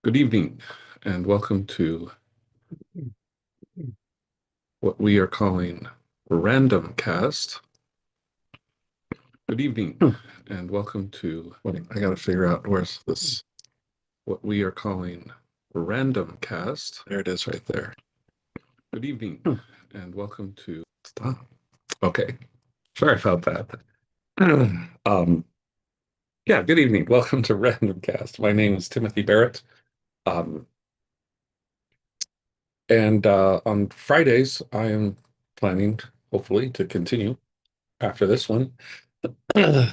Good evening, and welcome to what we are calling Randomcast. Good evening, and welcome to I gotta figure out where's this. What we are calling Randomcast. There it is, right there. Good evening, and welcome to. Stop. Okay, sorry about that. Um, yeah, good evening. Welcome to Randomcast. My name is Timothy Barrett. Um, and on Fridays, I am planning, hopefully, to continue after this one,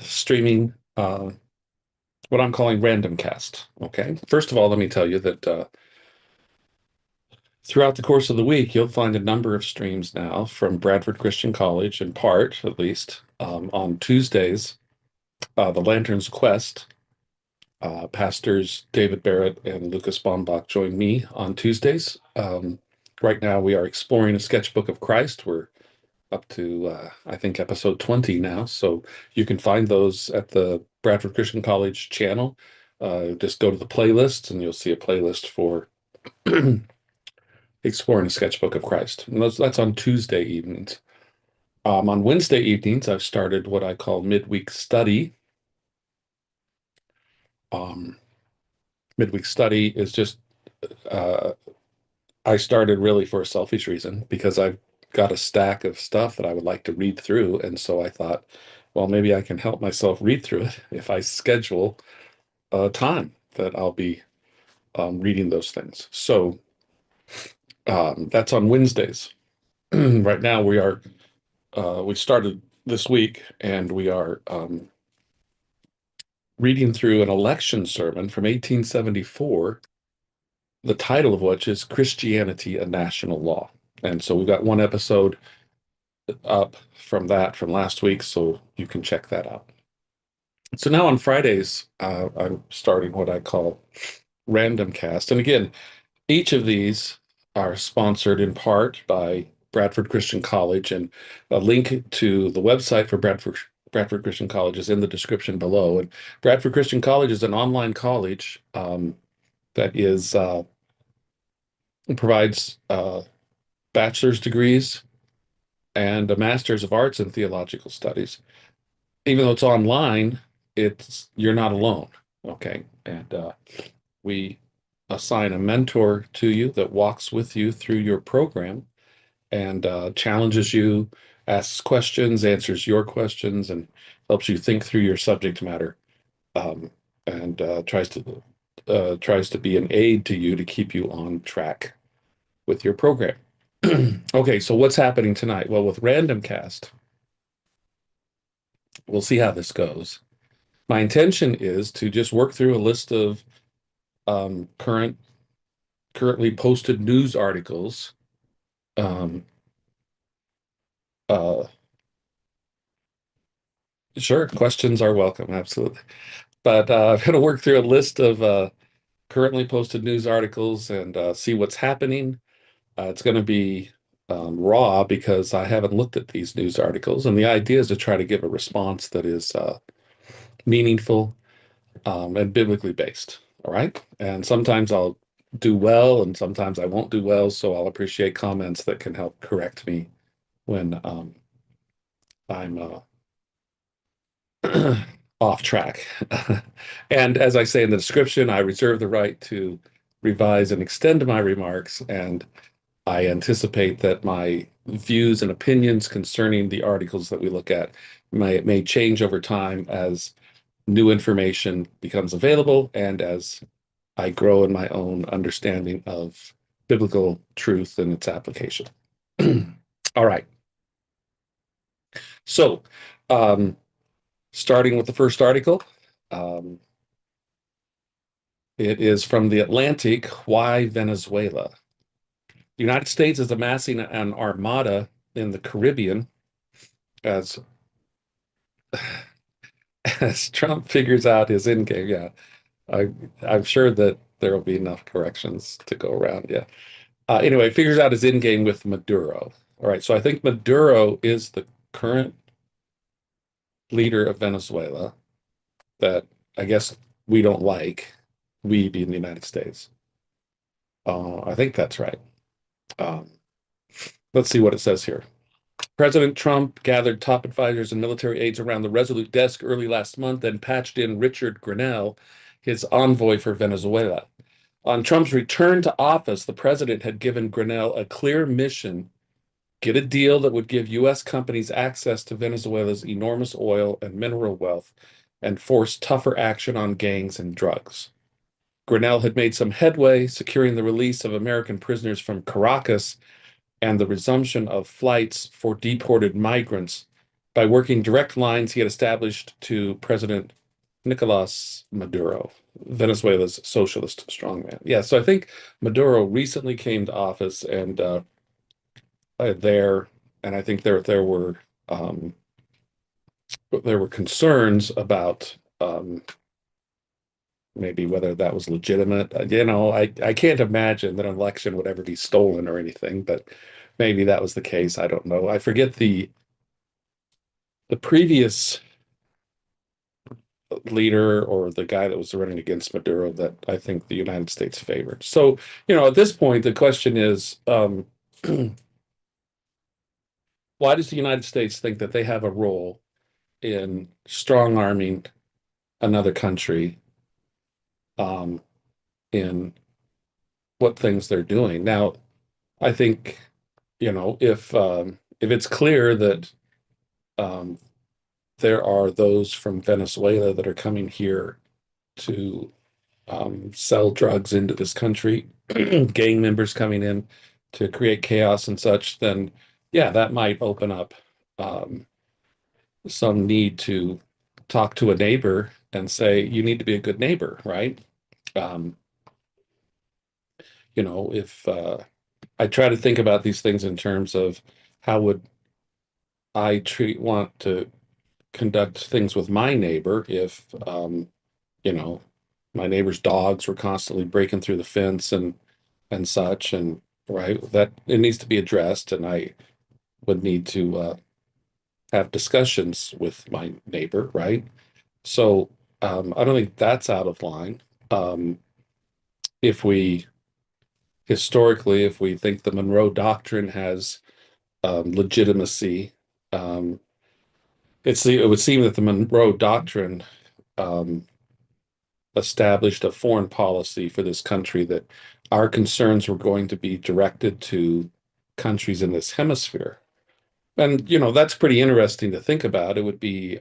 streaming what I'm calling Randomcast. Okay. First of all, let me tell you that throughout the course of the week, you'll find a number of streams now from Bradford Christian College, in part at least. On Tuesdays, the Lantern's Quest, pastors David Barrett and Lucas Bombach join me on Tuesdays. Right now, we are exploring a sketchbook of Christ. We're up to I think episode 20 now. So you can find those at the Bradford Christian College channel. Just go to the playlists and you'll see a playlist for exploring a sketchbook of Christ. And that's on Tuesday evenings. On Wednesday evenings, I've started what I call midweek study. Um, Midweek study is just uh, I started really for a selfish reason because I've got a stack of stuff that I would like to read through. And so I thought, well, maybe I can help myself read through it if I schedule a time that I'll be reading those things. So that's on Wednesdays. Right now we started this week and we are reading through an election sermon from 1874, the title of which is Christianity, a National Law. And so we've got one episode up from that from last week, so you can check that out. So now on Fridays, I'm starting what I call Randomcast. And again, each of these are sponsored in part by Bradford Christian College, and a link to the website for Bradford Christian College is in the description below. And Bradford Christian College is an online college that is provides bachelor's degrees and a master's of arts in theological studies. Even though it's online, you're not alone. Okay, and we assign a mentor to you that walks with you through your program and challenges you, asks questions, answers your questions, and helps you think through your subject matter, um, and tries to be an aid to you to keep you on track with your program. Okay, so what's happening tonight? Well, with Randomcast, we'll see how this goes. My intention is to just work through a list of um, current currently posted news articles. Um, uh, sure, questions are welcome, absolutely. But I'm going to work through a list of currently posted news articles and see what's happening. It's going to be raw because I haven't looked at these news articles, and the idea is to try to give a response that is meaningful and biblically based. All right. And sometimes I'll do well, and sometimes I won't do well. So I'll appreciate comments that can help correct me when I'm off track. And as I say in the description, I reserve the right to revise and extend my remarks, and I anticipate that my views and opinions concerning the articles that we look at may change over time as new information becomes available and as I grow in my own understanding of biblical truth and its application. All right. So, um, starting with the first article, um, it is from the Atlantic. Why Venezuela? The United States is amassing an armada in the Caribbean as as Trump figures out his end game. Yeah, I, I'm sure that there will be enough corrections to go around. Yeah. Anyway, figures out his end game with Maduro. All right, so I think Maduro is the current leader of Venezuela that I guess we don't like, we being the United States. I think that's right. Um, let's see what it says here. President Trump gathered top advisors and military aides around the Resolute desk early last month and patched in Richard Grenell, his envoy for Venezuela. On Trump's return to office, the president had given Grenell a clear mission: get a deal that would give U.S. companies access to Venezuela's enormous oil and mineral wealth and force tougher action on gangs and drugs. Grenell had made some headway, securing the release of American prisoners from Caracas and the resumption of flights for deported migrants by working direct lines he had established to President Nicolas Maduro, Venezuela's socialist strongman. Yeah, so I think Maduro recently came to office, and there, and I think um, there were concerns about maybe whether that was legitimate. I can't imagine that an election would ever be stolen or anything, but maybe that was the case. I don't know. I forget the previous leader or the guy that was running against Maduro that I think the United States favored. So, at this point, the question is, why does the United States think that they have a role in strong arming another country um, in what things they're doing? Now, I think, if it's clear that um, there are those from Venezuela that are coming here to sell drugs into this country, gang members coming in to create chaos and such, then yeah, that might open up um, some need to talk to a neighbor and say, you need to be a good neighbor, right? Um, if I try to think about these things in terms of how would want to conduct things with my neighbor if, you know, my neighbor's dogs were constantly breaking through the fence and such, and right, that it needs to be addressed, and I would need to have discussions with my neighbor, right? So I don't think that's out of line. Um, if we historically, if we think the Monroe Doctrine has legitimacy, um, it would seem that the Monroe Doctrine um, established a foreign policy for this country that our concerns were going to be directed to countries in this hemisphere. And, that's pretty interesting to think about. It would be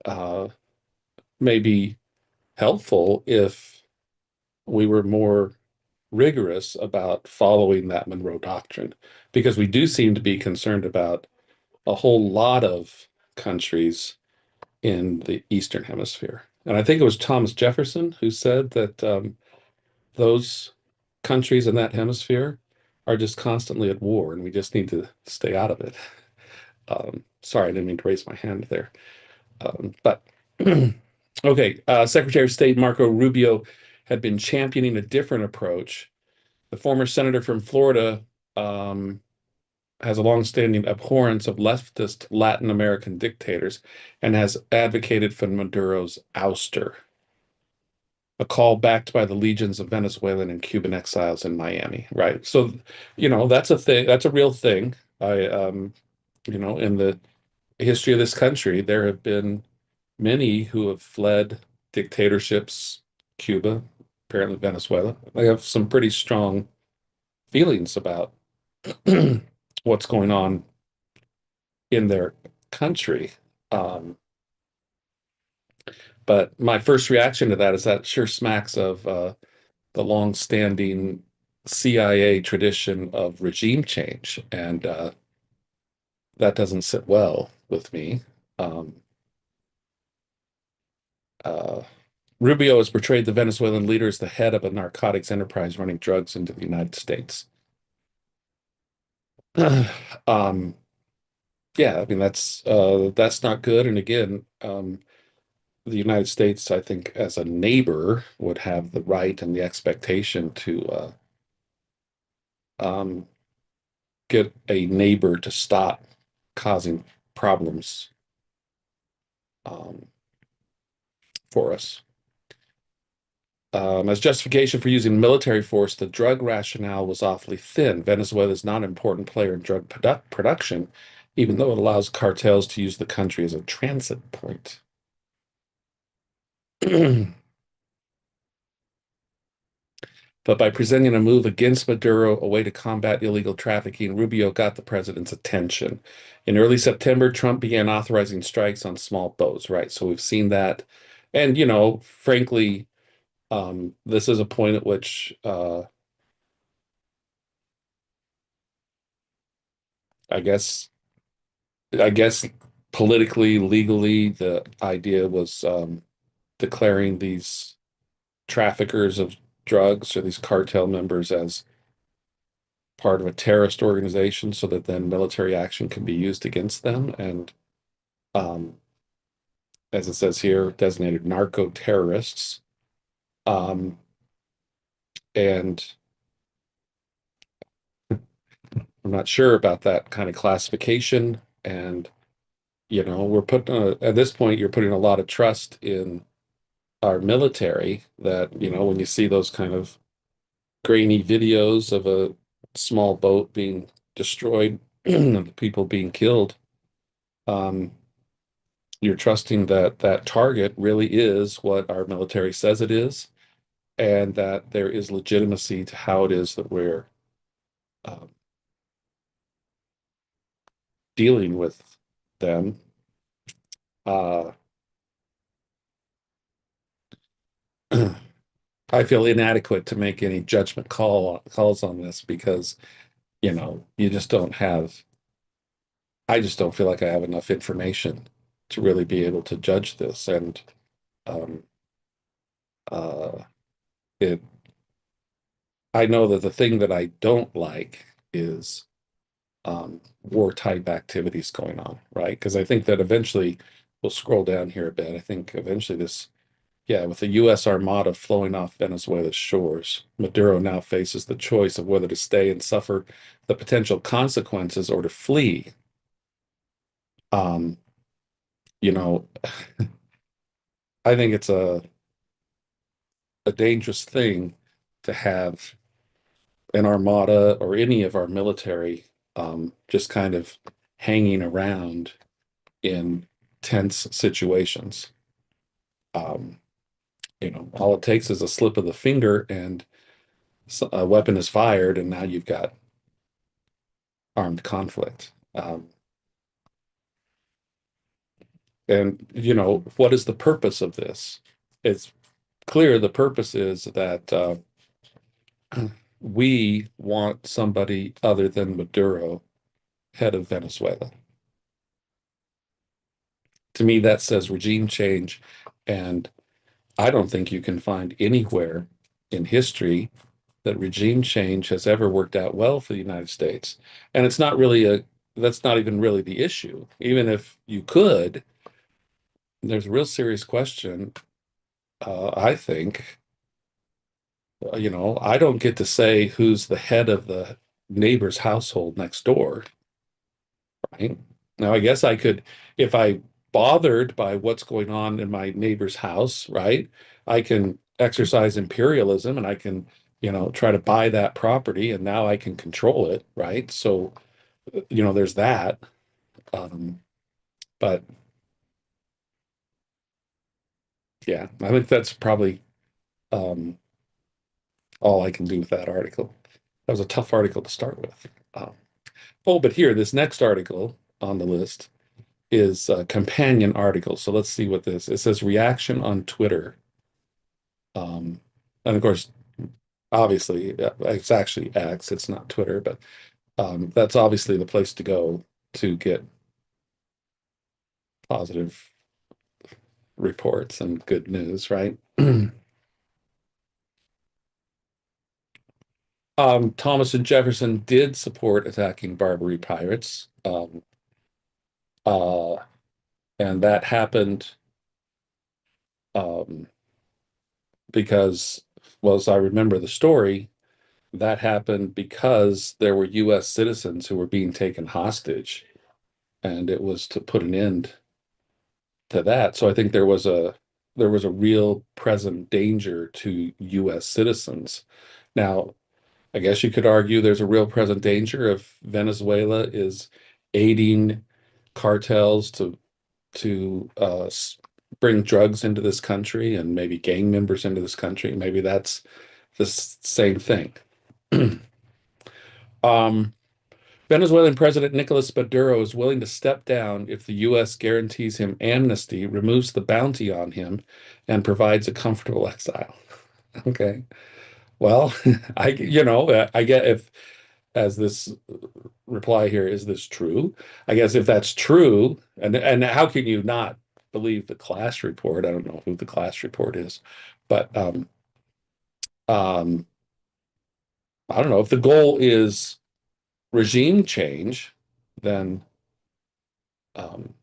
uh, maybe helpful if we were more rigorous about following that Monroe Doctrine, because we do seem to be concerned about a whole lot of countries in the Eastern Hemisphere. And I think it was Thomas Jefferson who said that those countries in that hemisphere are just constantly at war, and we just need to stay out of it. Sorry, I didn't mean to raise my hand there. But okay, Secretary of State Marco Rubio had been championing a different approach. The former senator from Florida um, has a longstanding abhorrence of leftist Latin American dictators and has advocated for Maduro's ouster, a call backed by the legions of Venezuelan and Cuban exiles in Miami. Right. So, that's a thing. That's a real thing. In the history of this country, there have been many who have fled dictatorships, Cuba, apparently Venezuela. They have some pretty strong feelings about what's going on in their country. Um, but my first reaction to that is that sure smacks of the long-standing CIA tradition of regime change, and that doesn't sit well with me. Um, uh, Rubio has portrayed the Venezuelan leader as the head of a narcotics enterprise running drugs into the United States. um, yeah, I mean that's not good. And again, the United States, I think, as a neighbor, would have the right and the expectation to um, get a neighbor to stop causing problems um, for us. As justification for using military force, the drug rationale was awfully thin. Venezuela is not an important player in drug production, even though it allows cartels to use the country as a transit point. But by presenting a move against Maduro, a way to combat illegal trafficking, Rubio got the president's attention. In early September, Trump began authorizing strikes on small boats, right? So we've seen that. And, frankly, this is a point at which I guess I guess politically, legally, the idea was declaring these traffickers of drugs or these cartel members as part of a terrorist organization so that then military action can be used against them. And um, as it says here, designated narco terrorists. Um, and I'm not sure about that kind of classification. And, we're putting, at this point, you're putting a lot of trust in our military that, when you see those kind of grainy videos of a small boat being destroyed and people being killed, um, you're trusting that that target really is what our military says it is, and that there is legitimacy to how it is that we're um, dealing with them. Uh, I feel inadequate to make any judgment calls on this because, you just don't have. I just don't feel like I have enough information to really be able to judge this, and um, uh, it. I know that the thing that I don't like is war-type activities going on, right? Because I think that eventually we'll scroll down here a bit. I think eventually this, yeah, with the U.S. Armada flowing off Venezuela's shores, Maduro now faces the choice of whether to stay and suffer the potential consequences or to flee. Um, you know, I think it's a dangerous thing to have an armada or any of our military just kind of hanging around in tense situations. Um, all it takes is a slip of the finger and a weapon is fired, and now you've got armed conflict. And, what is the purpose of this? It's clear the purpose is that we want somebody other than Maduro head of Venezuela. To me, that says regime change. And I don't think you can find anywhere in history that regime change has ever worked out well for the United States. And that's not even really the issue. Even if you could, there's a real serious question. I think, I don't get to say who's the head of the neighbor's household next door, right? Now, I guess I could, if I bothered by what's going on in my neighbor's house, right? I can exercise imperialism and I can, try to buy that property and now I can control it, right? So, there's that. Um, but yeah, I think that's probably um, all I can do with that article. That was a tough article to start with. Um, oh, but here, this next article on the list is a companion article. So let's see what this. It says reaction on Twitter. Um, and of course, obviously, it's actually X. It's not Twitter, but that's obviously the place to go to get positive reports and good news, right? Thomas and Jefferson did support attacking Barbary pirates, uh, and that happened um, because, well, as I remember the story, that happened because there were U.S. citizens who were being taken hostage, and it was to put an end to that. So I think there was a there was a real present danger to US citizens. Now, I guess you could argue there's a real present danger if Venezuela is aiding cartels to bring drugs into this country and maybe gang members into this country. Maybe that's the same thing. Um, Venezuelan President Nicolas Maduro is willing to step down if the U.S. guarantees him amnesty, removes the bounty on him, and provides a comfortable exile. Okay. Well, I get if, as this reply here, is this true? I guess if that's true, and how can you not believe the class report? I don't know who the class report is, but um, I don't know if the goal is regime change, then um,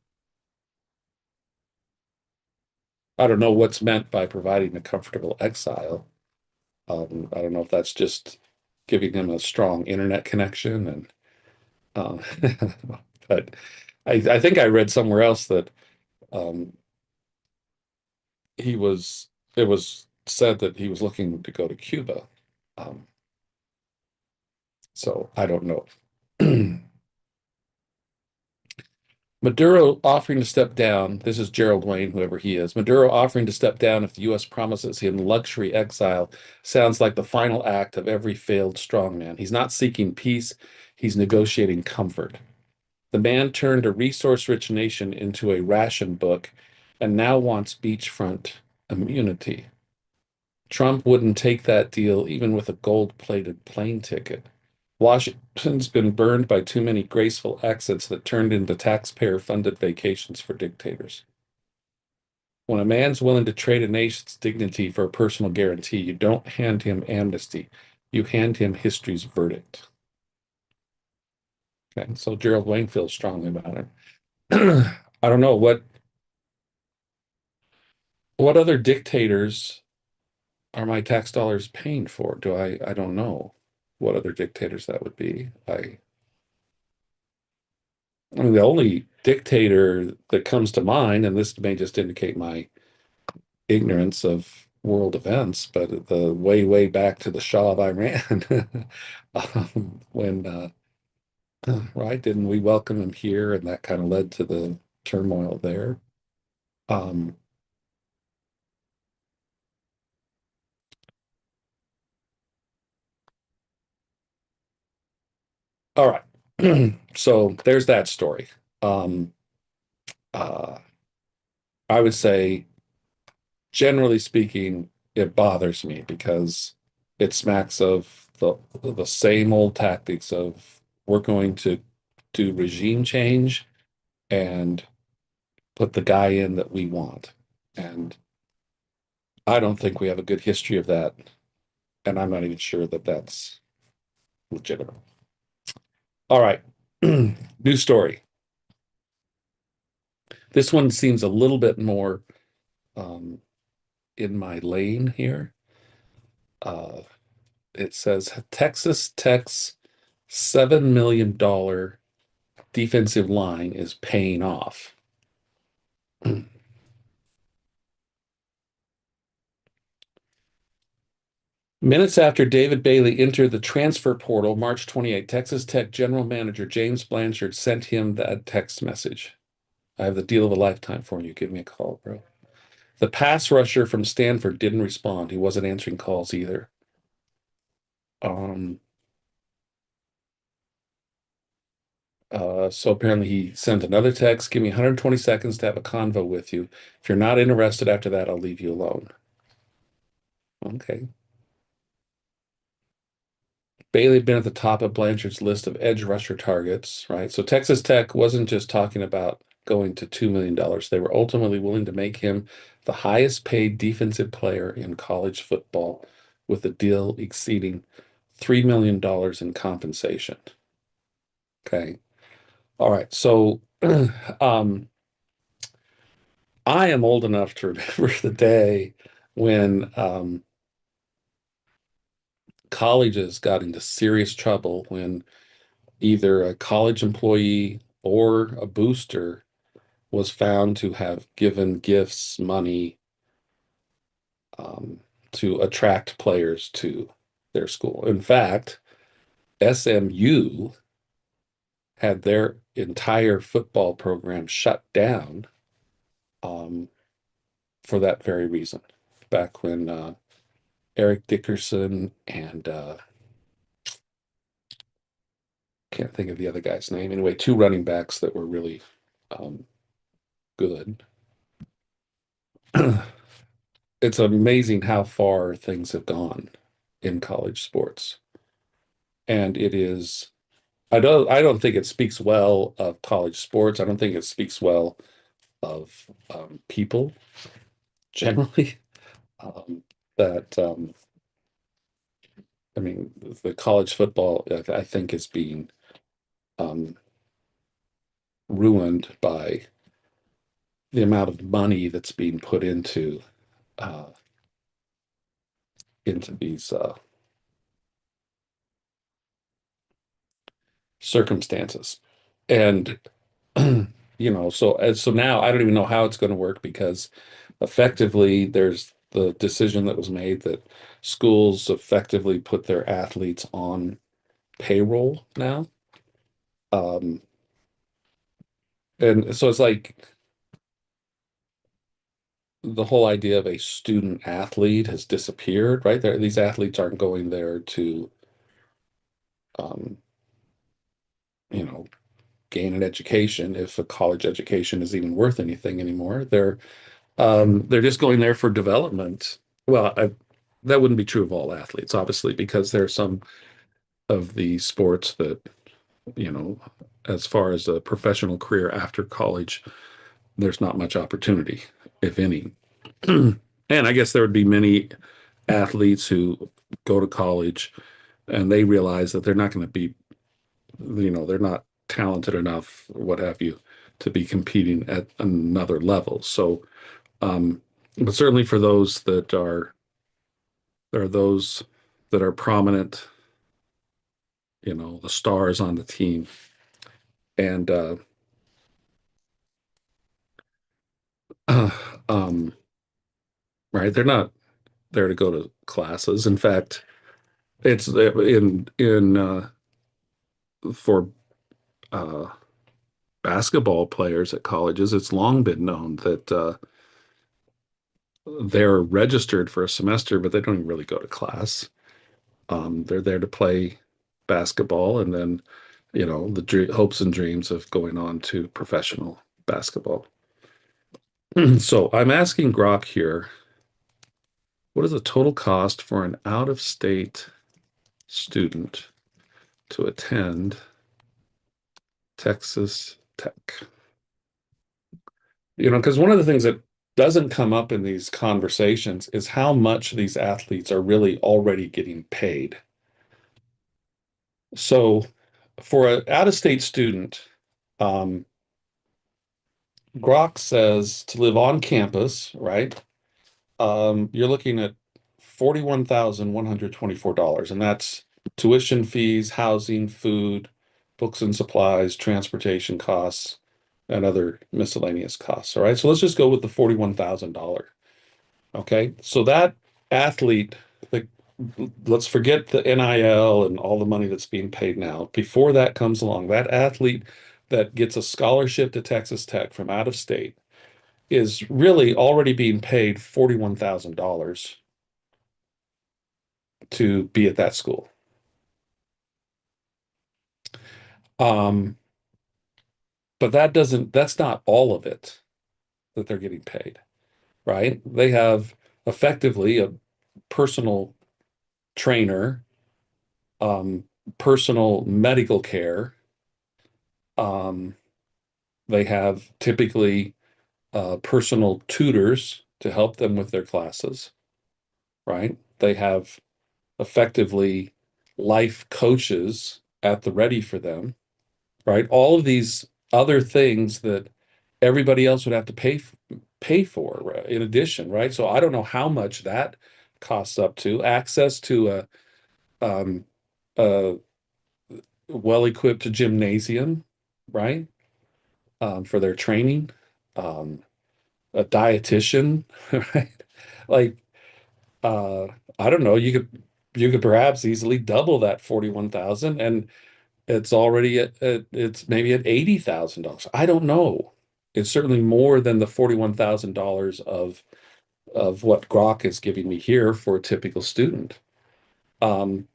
I don't know what's meant by providing a comfortable exile. I don't know if that's just giving him a strong internet connection, and um, but I think I read somewhere else that um, he was it was said that he was looking to go to Cuba. Um, so I don't know. Maduro offering to step down. This is Gerald Wayne, whoever he is. Maduro offering to step down if the U.S. promises him luxury exile sounds like the final act of every failed strongman. He's not seeking peace, he's negotiating comfort. The man turned a resource-rich nation into a ration book and now wants beachfront immunity. Trump wouldn't take that deal even with a gold-plated plane ticket. Washington's been burned by too many graceful exits that turned into taxpayer-funded vacations for dictators. When a man's willing to trade a nation's dignity for a personal guarantee, you don't hand him amnesty. You hand him history's verdict. Okay, so Gerald Wayne feels strongly about it. I don't know what other dictators are my tax dollars paying for? I don't know what other dictators that would be. I mean, the only dictator that comes to mind, and this may just indicate my ignorance of world events, but the way back to the Shah of Iran, when right, didn't we welcome him here, and that kind of led to the turmoil there. Um, all right, so there's that story. Um, uh, I would say, generally speaking, it bothers me because it smacks of the same old tactics of we're going to do regime change and put the guy in that we want. And I don't think we have a good history of that. And I'm not even sure that that's legitimate. All right. New story. This one seems a little bit more um, in my lane here. Uh, it says Texas Tech's $7 million defensive line is paying off. Minutes after David Bailey entered the transfer portal, March 28, Texas Tech general manager James Blanchard sent him that text message. I have the deal of a lifetime for you. Give me a call, bro. The pass rusher from Stanford didn't respond. He wasn't answering calls either. Um, so apparently he sent another text. Give me 120 seconds to have a convo with you. If you're not interested after that, I'll leave you alone. Okay. Bailey had been at the top of Blanchard's list of edge rusher targets, right? So Texas Tech wasn't just talking about going to $2 million. They were ultimately willing to make him the highest paid defensive player in college football, with the deal exceeding $3 million in compensation. Okay. All right. So um, I am old enough to remember the day when colleges got into serious trouble when either a college employee or a booster was found to have given gifts, money, um, to attract players to their school. In fact, SMU had their entire football program shut down um, for that very reason. Back when Eric Dickerson and can't think of the other guy's name. Anyway, two running backs that were really um, good. It's amazing how far things have gone in college sports. And it is, I don't think it speaks well of college sports. I don't think it speaks well of people generally. Um, that I mean, the college football I think is being um, ruined by the amount of money that's being put uh, into these circumstances. And so now I don't even know how it's going to work because effectively there's the decision that was made that schools effectively put their athletes on payroll now. Um, and so it's like the whole idea of a student athlete has disappeared, right? These athletes aren't going there to, um, you know, gain an education if a college education is even worth anything anymore. They're just going there for development. Well, that wouldn't be true of all athletes, obviously, because there are some of the sports that, you know, as far as a professional career after college, there's not much opportunity, if any. And I guess there would be many athletes who go to college and they realize that they're not going to be, they're not talented enough, what have you, to be competing at another level. So, but certainly for those that are, there are those that are prominent, the stars on the team. And, um, right, they're not there to go to classes. In fact, it's in for uh, basketball players at colleges, it's long been known that they're registered for a semester, but they don't even really go to class. They're there to play basketball, and then the hopes and dreams of going on to professional basketball. So I'm asking Grok here, what is the total cost for an out-of-state student to attend Texas Tech? Because one of the things that doesn't come up in these conversations is how much these athletes are really already getting paid. So for an out-of-state student, um, Grok says to live on campus, right? You're looking at $41,124, and that's tuition fees, housing, food, books and supplies, transportation costs, and other miscellaneous costs. All right, so let's just go with the $41,000. Okay, so that athlete, like, let's forget the NIL and all the money that's being paid now. Before that comes along, that athlete that gets a scholarship to Texas Tech from out of state is really already being paid $41,000 to be at that school. Um, but that's not all of it that they're getting paid, right? They have effectively a personal trainer, um, personal medical care. Um, they have typically personal tutors to help them with their classes, right? They have effectively life coaches at the ready for them, right? All of these other things that everybody else would have to pay for, right, in addition, right? So I don't know how much that costs up to. Access to um, a well-equipped gymnasium, right? For their training, um, a dietitian, right? Like Uh, I don't know. You could perhaps easily double that 41,000 and it's already it's maybe at $80,000. I don't know. It's certainly more than the $41,000 of what Grok is giving me here for a typical student. Um,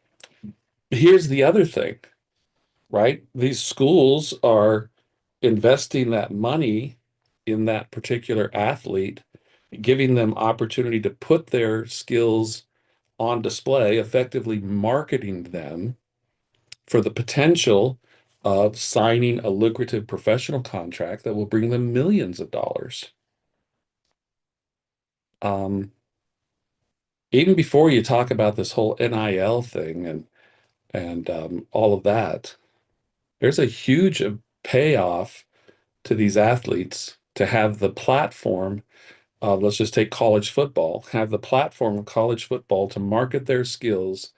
Here's the other thing, right? These schools are investing that money in that particular athlete, giving them opportunity to put their skills on display, effectively marketing them for the potential of signing a lucrative professional contract that will bring them millions of dollars. Um, Even before you talk about this whole NIL thing and all of that, there's a huge payoff to these athletes to have the platform. Let's just take college football, have the platform of college football to market their skills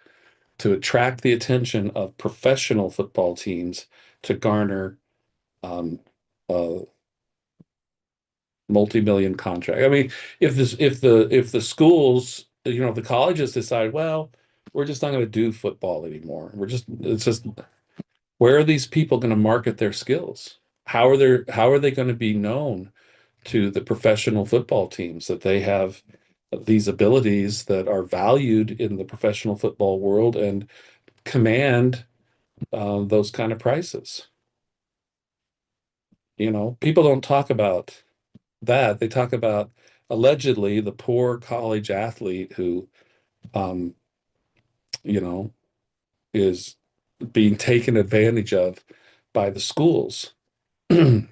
to attract the attention of professional football teams to garner um, a multi-million contract. I mean, if the schools, the colleges decide, well, we're just not going to do football anymore. It's just where are these people going to market their skills? How are they going to be known to the professional football teams that they have these abilities that are valued in the professional football world and command those kind of prices? People don't talk about that. They talk about allegedly the poor college athlete who, um, you know, is being taken advantage of by the schools because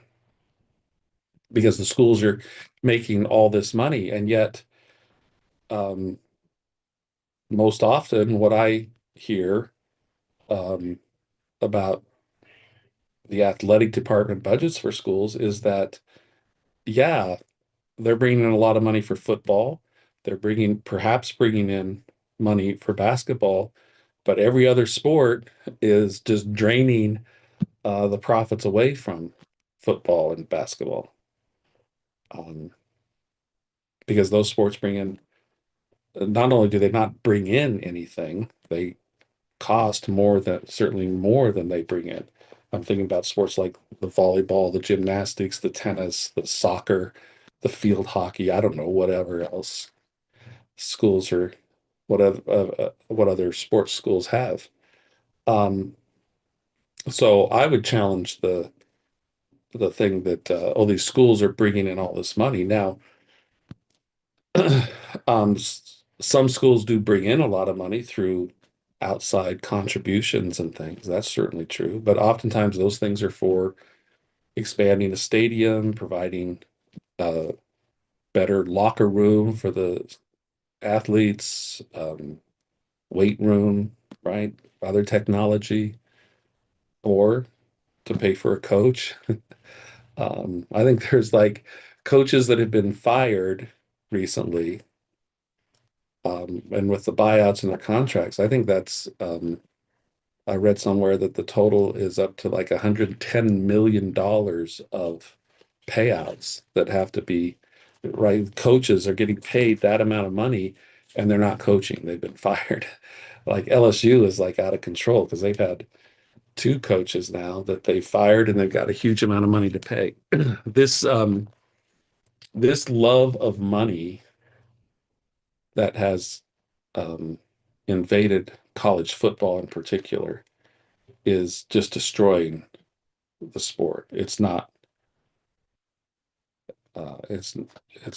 the schools are making all this money. And yet, um, most often, what I hear um, about the athletic department budgets for schools is that, yeah, they're bringing in a lot of money for football. They're perhaps bringing in money for basketball, but every other sport is just draining the profits away from football and basketball, um, because those sports bring in. Not only do they not bring in anything, they cost more than certainly more than they bring in. I'm thinking about sports like the volleyball, the gymnastics, the tennis, the soccer, the field hockey. I don't know, whatever else schools are, what other sports schools have. Um, so I would challenge the thing that all these schools are bringing in all this money now. Some schools do bring in a lot of money through outside contributions and things. That's certainly true, but oftentimes those things are for expanding a stadium, providing a better locker room for the athletes, weight room, right? Other technology, or to pay for a coach. I think there's like coaches that have been fired recently, and with the buyouts in their contracts, I think I read somewhere that the total is up to like $110 million of payouts that have to be, right? Coaches are getting paid that amount of money and they're not coaching. They've been fired. Like LSU is like out of control because they've had two coaches now that they fired and they've got a huge amount of money to pay. This this love of money that has um, invaded college football in particular is just destroying the sport. It's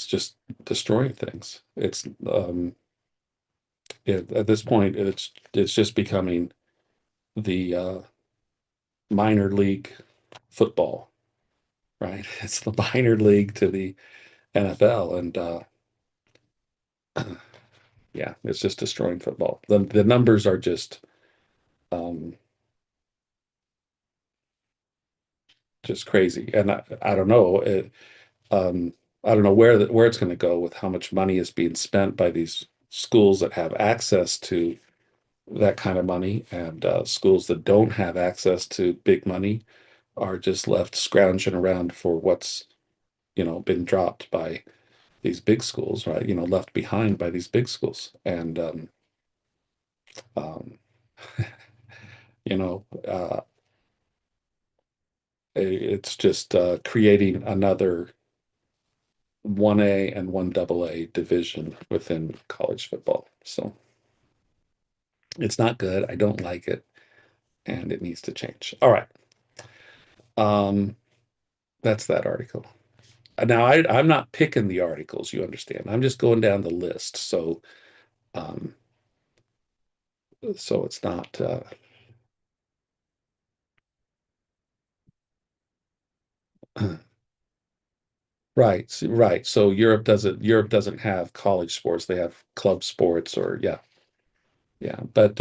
just destroying things. At this point it's just becoming the minor league football, right? It's the minor league to the NFL, and yeah, it's just destroying football. The numbers are um, just crazy, and I don't know. I don't know where it's going to go with how much money is being spent by these schools that have access to that kind of money, and schools that don't have access to big money are just left scrounging around for what's been dropped by these big schools, right? Left behind by these big schools. And um, you know, it's just creating another 1A and 1AA division within college football. So it's not good. I don't like it, and it needs to change. All right. Um, that's that article. Now I'm not picking the articles, you understand. I'm just going down the list. Um, so it's not right, right. So Europe doesn't have college sports. They have club sports or yeah, yeah. But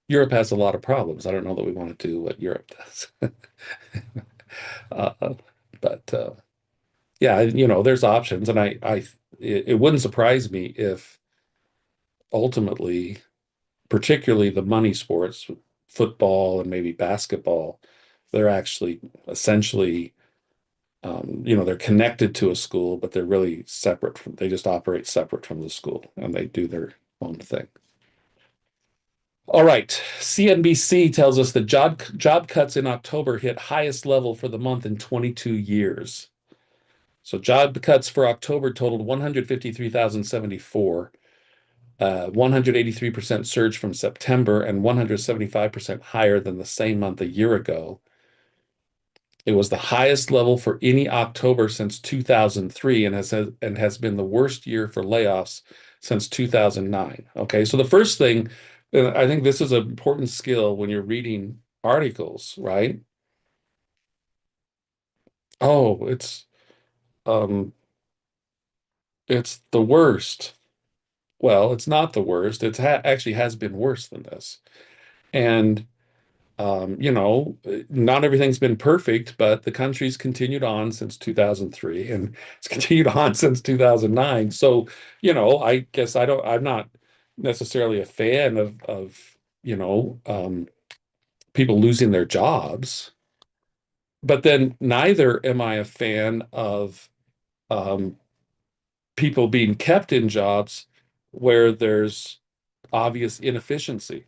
Europe has a lot of problems. I don't know that we want to do what Europe does. Uh, but yeah, there's options, and it wouldn't surprise me if ultimately, particularly the money sports, football and maybe basketball, they're actually essentially, they're connected to a school, but they're really separate they just operate separate from the school and they do their own thing. All right. CNBC tells us that job cuts in October hit highest level for the month in 22 years. So job cuts for October totaled 153,074, 183% surge from September, and 175% higher than the same month a year ago. It was the highest level for any October since 2003 and has been the worst year for layoffs since 2009. Okay, so the first thing, and I think this is an important skill when you're reading articles, right? Oh, um it's the worst. Well, it's not the worst. It's actually has been worse than this. And not everything's been perfect, but the country's continued on since 2003 and it's continued on since 2009. So, I guess I'm not necessarily a fan of, people losing their jobs, but then neither am I a fan of um, people being kept in jobs where there's obvious inefficiency.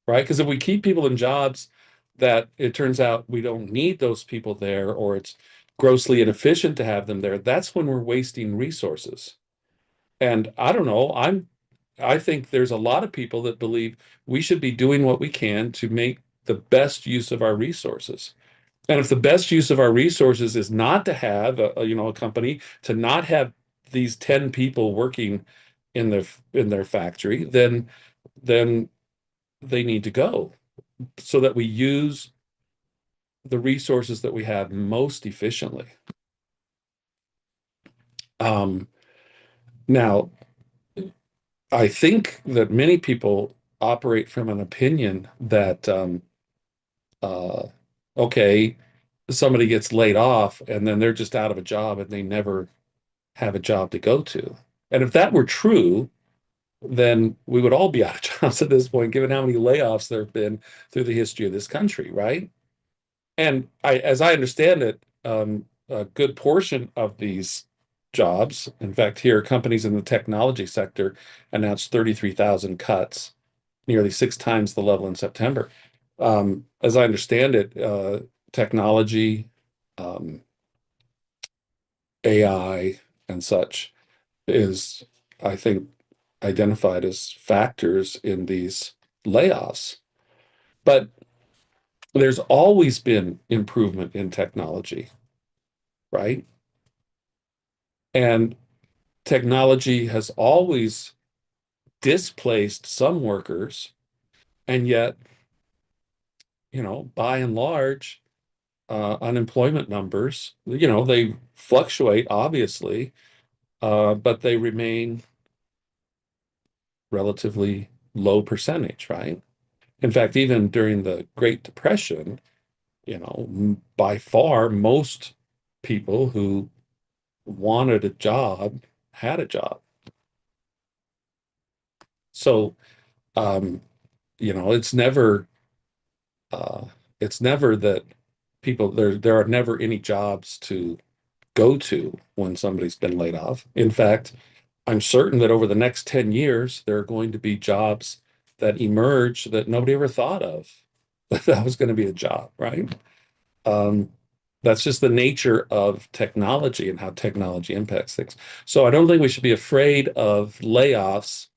Right? Because if we keep people in jobs that it turns out we don't need those people there, or it's grossly inefficient to have them there, that's when we're wasting resources. And I don't know, I think there's a lot of people that believe we should be doing what we can to make the best use of our resources. And if the best use of our resources is not to have a company, to not have these 10 people working in their factory, then they need to go so that we use the resources that we have most efficiently. Um, Now, I think that many people operate from an opinion that, uh, okay, somebody gets laid off and then they're just out of a job and they never have a job to go to. And if that were true, then we would all be out of jobs at this point, given how many layoffs there have been through the history of this country, right? And as I understand it, a good portion of these jobs, in fact, here, companies in the technology sector announced 33,000 cuts, nearly 6 times the level in September. As I understand it, technology, um, AI, and such is, I think, identified as factors in these layoffs. But there's always been improvement in technology, right? And technology has always displaced some workers, and yet, by and large, unemployment numbers, they fluctuate, obviously, but they remain relatively low percentage, right? In fact, even during the Great Depression, by far, most people who wanted a job had a job. So, um, you know, it's never uh, it's never that there are never any jobs to go to when somebody's been laid off. In fact, I'm certain that over the next 10 years, there are going to be jobs that emerge that nobody ever thought of that was going to be a job, right? Um, that's just the nature of technology and how technology impacts things. So I don't think we should be afraid of layoffs,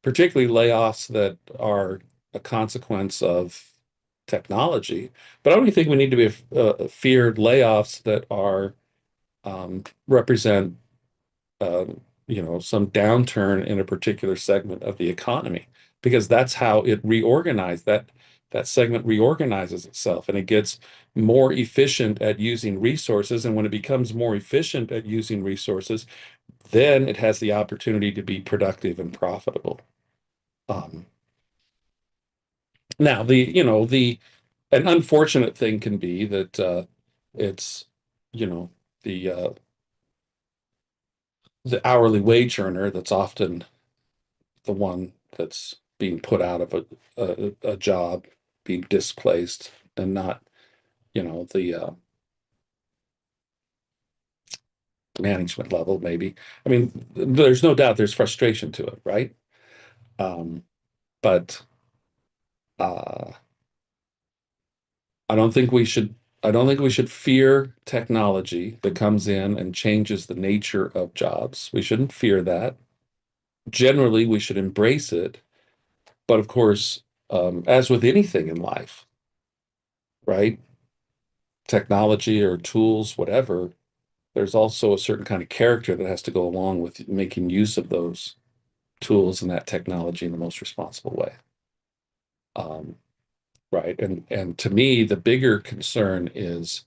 particularly layoffs that are a consequence of technology. But I don't think we need to be feared layoffs that are represent uh, some downturn in a particular segment of the economy, because that's how it reorganized that segment reorganizes itself and it gets more efficient at using resources. And when it becomes more efficient at using resources, then it has the opportunity to be productive and profitable. Um, Now, an unfortunate thing can be that it's, you know, the hourly wage earner that's often the one that's being put out of a job, being displaced, and not, the management level, maybe. I mean, there's no doubt there's frustration to it, right? Um, but uh, I don't think we should. I don't think we should fear technology that comes in and changes the nature of jobs. We shouldn't fear that. Generally, we should embrace it. But of course, as with anything in life, right? Technology or tools, whatever, there's also a certain kind of character that has to go along with making use of those tools and that technology in the most responsible way. Um, right. And to me, the bigger concern is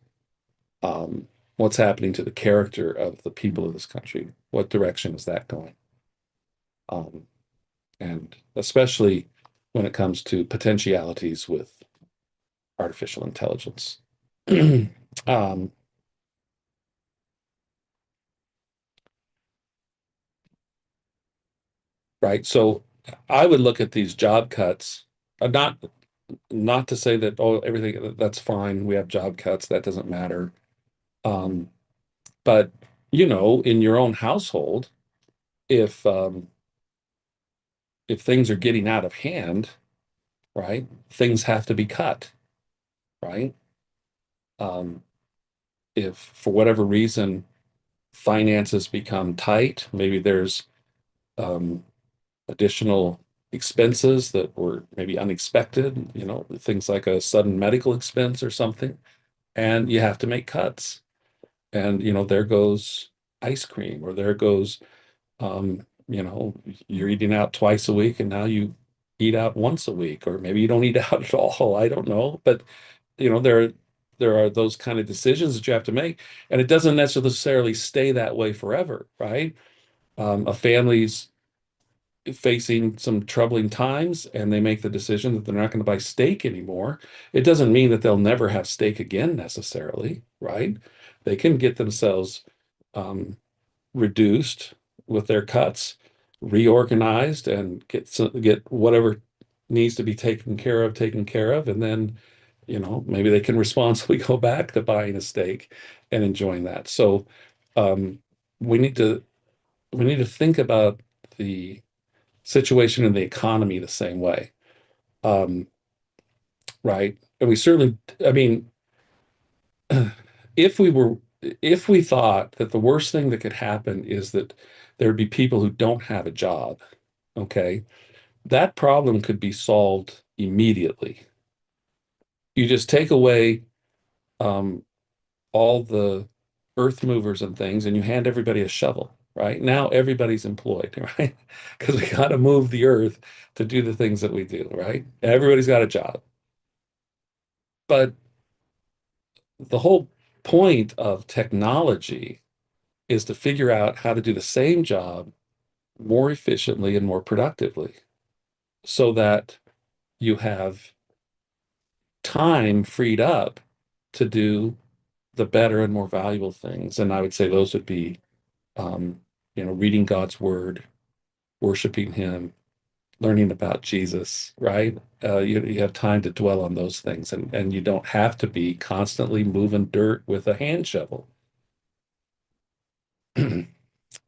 what's happening to the character of the people of this country. What direction is that going? Um, and especially when it comes to potentialities with artificial intelligence. um, right. So I would look at these job cuts, not to say that, oh, everything that's fine, we have job cuts, that doesn't matter. Um, but in your own household, if if things are getting out of hand, right, things have to be cut, right? Um, if for whatever reason finances become tight, maybe there's um, additional expenses that were maybe unexpected, things like a sudden medical expense or something, and you have to make cuts. And there goes ice cream, or there goes you're eating out twice a week and now you eat out once a week, or maybe you don't eat out at all. I don't know. But there are those kind of decisions that you have to make, and it doesn't necessarily stay that way forever, right? A family's facing some troubling times and they make the decision that they're not going to buy steak anymore. It doesn't mean that they'll never have steak again necessarily, right? They can get themselves um, reduced with their cuts, reorganized, and get whatever needs to be taken care of, and then maybe they can responsibly go back to buying a steak and enjoying that. So um, we need to think about the situation in the economy the same way, um, right? And we certainly, I mean, if we were if we thought that the worst thing that could happen is that there would be people who don't have a job, okay, that problem could be solved immediately. You just take away um, all the earth movers and things, and you hand everybody a shovel, right? Now everybody's employed, right? Because we got to move the earth to do the things that we do, right? Everybody's got a job. But the whole point of technology is to figure out how to do the same job more efficiently and more productively so that you have time freed up to do the better and more valuable things. And I would say those would be, reading God's word, worshiping Him, learning about Jesus, right? You have time to dwell on those things, and you don't have to be constantly moving dirt with a hand shovel.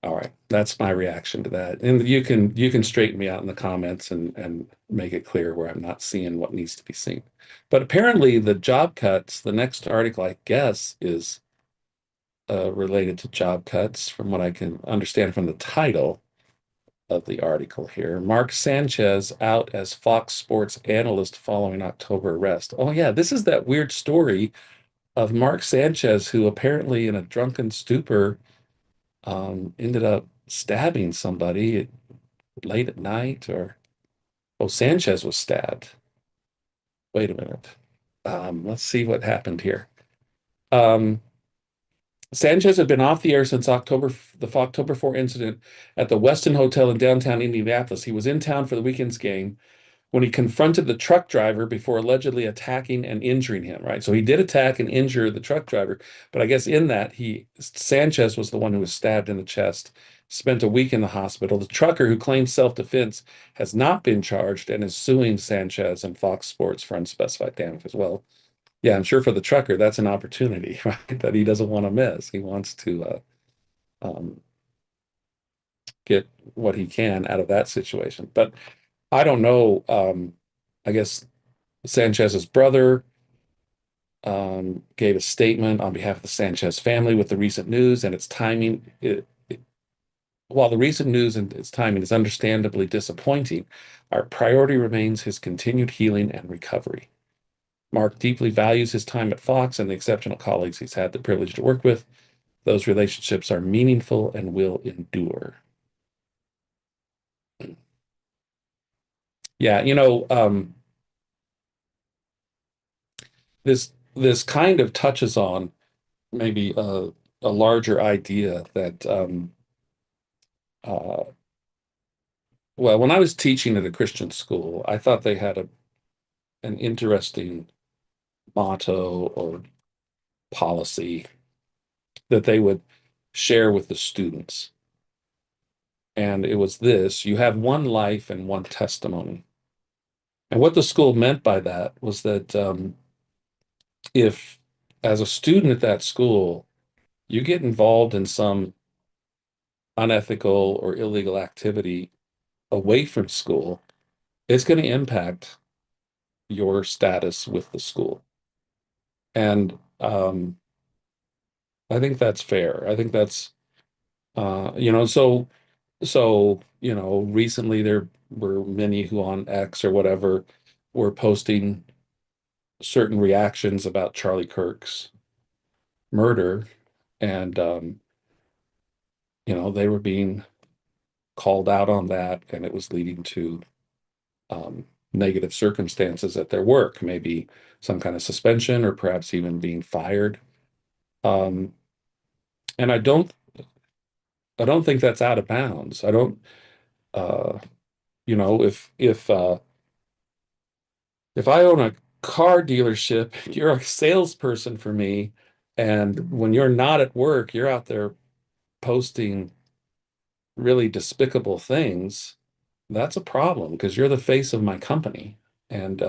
All right, that's my reaction to that. And you can straighten me out in the comments and make it clear where I'm not seeing what needs to be seen. But apparently the job cuts, the next article, I guess, is related to job cuts, from what I can understand from the title of the article here. Mark Sanchez out as Fox Sports analyst following October arrest. Oh yeah, this is that weird story of Mark Sanchez, who apparently in a drunken stupor ended up stabbing somebody late at night. Or oh, Sanchez was stabbed. Wait a minute. Let's see what happened here. Um, Sanchez had been off the air since the October 4 incident at the Westin Hotel in downtown Indianapolis. He was in town for the weekend's game when he confronted the truck driver before allegedly attacking and injuring him, right? So he did attack and injure the truck driver, but I guess in that Sanchez was the one who was stabbed in the chest, spent a week in the hospital. The trucker who claimed self-defense has not been charged and is suing Sanchez and Fox Sports for unspecified damage as well. Yeah, I'm sure for the trucker, that's an opportunity, right? That he doesn't want to miss. He wants to um, get what he can out of that situation. But I don't know. I guess Sanchez's brother gave a statement on behalf of the Sanchez family with the recent news and its timing. While the recent news and its timing is understandably disappointing, our priority remains his continued healing and recovery. Mark deeply values his time at Fox and the exceptional colleagues he's had the privilege to work with. Those relationships are meaningful and will endure. Yeah, this kind of touches on maybe a larger idea that uh, well, when I was teaching at a Christian school, I thought they had an interesting motto or policy that they would share with the students. And it was this: you have one life and one testimony. And what the school meant by that was that if, as a student at that school, you get involved in some unethical or illegal activity away from school, it's going to impact your status with the school. And I think that's fair. I think that's recently there were many who on X or whatever were posting certain reactions about Charlie Kirk's murder, and they were being called out on that, and it was leading to negative circumstances at their work, maybe some kind of suspension or perhaps even being fired. Um, and I don't think that's out of bounds. I don't, uh, if I own a car dealership, you're a salesperson for me, and when you're not at work, you're out there posting really despicable things. That's a problem because you're the face of my company, and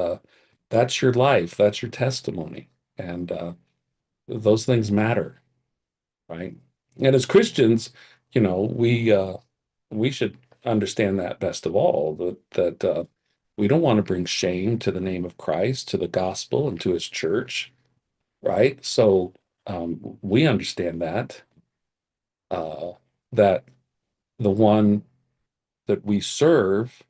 that's your life, that's your testimony, and those things matter, right? And as Christians, we should understand that best of all, that we don't want to bring shame to the name of Christ, to the gospel, and to his church, right? So we understand uh, that the one that we serve,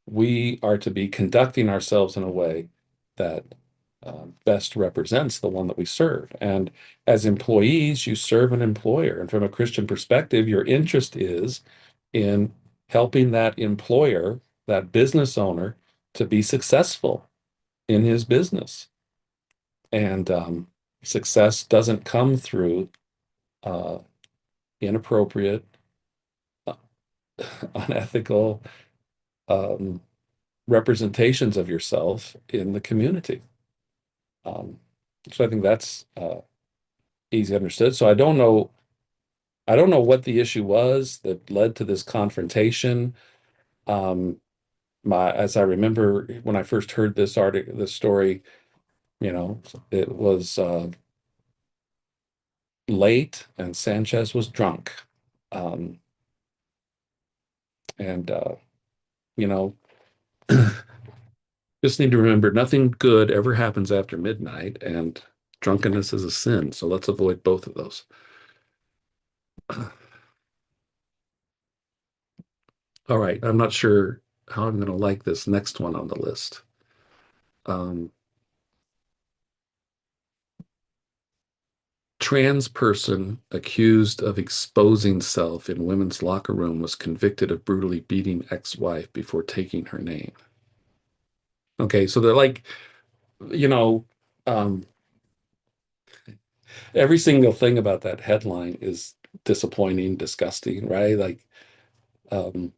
we are to be conducting ourselves in a way that best represents the one that we serve. And as employees, you serve an employer. And from a Christian perspective, your interest is in helping that employer, that business owner, to be successful in his business. And success doesn't come through uh, inappropriate, uh, unethical um, representations of yourself in the community. Um, so I think that's easy understood. So I don't know what the issue was that led to this confrontation. Um, as I remember when I first heard this story, it was late and Sanchez was drunk. Um, and you know, just need to remember nothing good ever happens after midnight, and drunkenness is a sin. So let's avoid both of those. All right, I'm not sure how I'm going to like this next one on the list. Um, Trans person accused of exposing self in women's locker room was convicted of brutally beating ex-wife before taking her name. Okay, so they're like, you know, um, every single thing about that headline is disappointing, disgusting, right? Like, um,